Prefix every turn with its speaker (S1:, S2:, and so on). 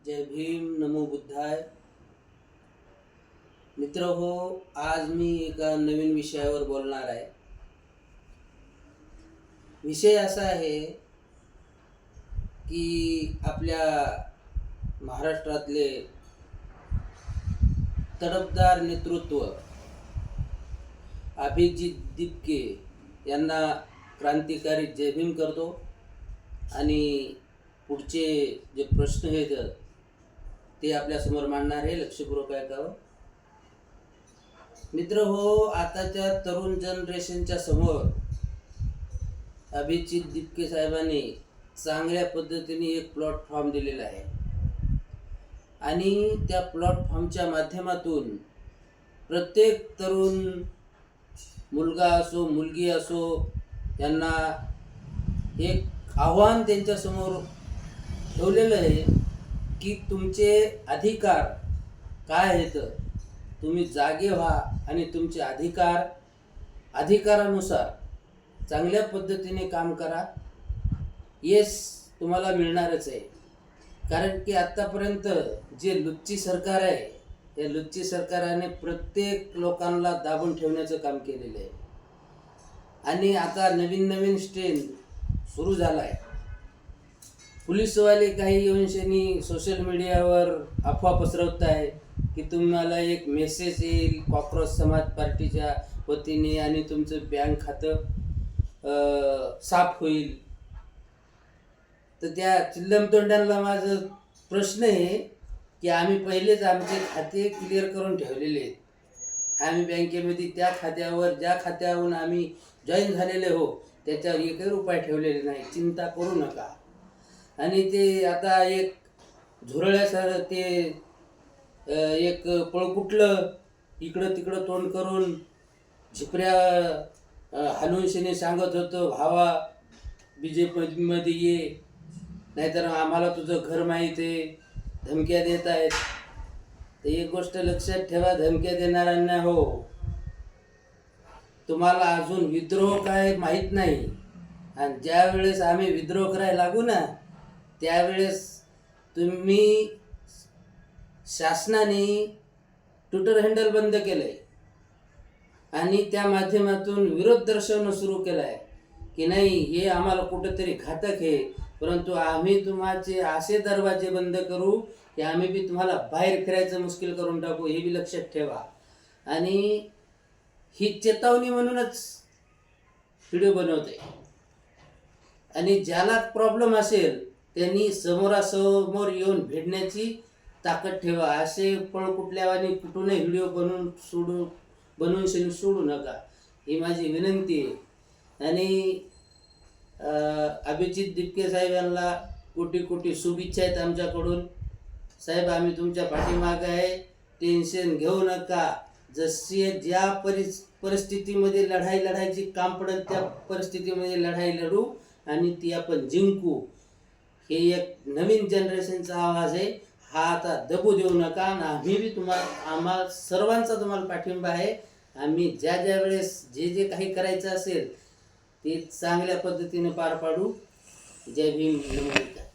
S1: जय भीम, नमो बुद्धाय. मित्र हो, आज मी एका नवीन विषयावर बोलणार आहे. विषय असा आहे की आपल्या महाराष्ट्रातले तडफदार नेतृत्व अभिजित दिपके यांना क्रांतिकारी जय भीम करतो आणि पुढचे जे प्रश्न आहेत ते आपल्यासमोर मांडणार आहे. लक्षपूर्वक ऐकावं. मित्र हो, आताच्या तरुण जनरेशनच्या समोर अभिजित दिपके साहेबांनी चांगल्या पद्धतीने एक प्लॅटफॉर्म दिलेला आहे आणि त्या प्लॅटफॉर्मच्या माध्यमातून प्रत्येक तरुण मुलगा असो मुलगी असो यांना एक आव्हान त्यांच्यासमोर ठेवलेलं आहे की तुमचे अधिकार काय आहेत, तुम्ही जागे व्हा आणि तुमचे अधिकारानुसार चांगल्या पद्धतीने काम करा. यश तुम्हाला मिळणारच आहे. कारण की आत्तापर्यंत जे लुच्ची सरकार आहे या लुच्ची सरकारने प्रत्येक लोकांना दाबून ठेवण्याचं काम केलेलं आहे आणि आता नवीन स्ट्रेन सुरू झाला आहे. पोलीसवाले काही येऊनशनी सोशल मीडियावर अफवा पसरवत आहे की तुम्हाला एक मेसेज येईल कॉक्रोच समाज पार्टीच्या वतीने आणि तुमचं बँक खातं साफ होईल. तर त्या चिल्लमतोंड्यांना माझं प्रश्न आहे की आम्ही पहिलेच आमचे खाते क्लिअर करून ठेवलेले आहेत. आम्ही बँकेमध्ये त्या खात्यावर ज्या खात्यावरून आम्ही जॉईन झालेले हो त्याच्यावर एकही रुपये ठेवलेले नाही. चिंता करू नका. आणि ते आता एक झुरळ्यासारखं ते एक पळकुटलं इकडं तिकडं तोंड करून झिपऱ्या हलवूनशेने सांगत होतं, भावा BJP ये, नाहीतर आम्हाला तुझं घर माहीत आहे, धमक्या देत आहेत. तर एक गोष्ट लक्षात ठेवा, धमक्या देणाऱ्यांना हो तुम्हाला अजून विद्रोह काय माहीत नाही. आणि ज्या वेळेस आम्ही विद्रोह करायला लागू ना त्यावेळेस तुम्ही शासनाने ट्विटर हँडल बंद केलं आहे आणि त्या माध्यमातून विरोध दर्शवणं सुरू केलं आहे की नाही हे आम्हाला कुठंतरी घातक आहे, परंतु आम्ही तुमचे असे दरवाजे बंद करू की आम्ही बी तुम्हाला बाहेर फिरायचं मुश्किल करून टाकू. हे बी लक्षात ठेवा. आणि ही चेतावणी म्हणूनच व्हिडिओ बनवते. आणि ज्याला प्रॉब्लेम असेल त्यांनी समोरासमोर येऊन भेटण्याची ताकद ठेवा. असे पळकुटल्यावानी कुठूनही व्हिडिओ बनवून सोडू नका, ही माझी विनंती आहे. आणि अभिजित दिपके साहेब यांना कोटी शुभेच्छा आहेत आमच्याकडून. साहेब आम्ही तुमच्या पाठीमागे आहे, टेन्शन घेऊ नका. जशी ज्या परिस्थितीमध्ये लढायची काम पडेल त्या परिस्थितीमध्ये लढाई लढू आणि ती आपण जिंकू. हे एक नवीन जनरेशनचा आवाज आहे. हा आता दबू देऊ नका. आम्ही बी आम्हा सर्वांचा तुम्हाला पाठिंबा आहे. आम्ही ज्या वेळेस जे काही करायचं असेल ते चांगल्या पद्धतीने पार पाडू. जय भीम, नमो बुद्धाय.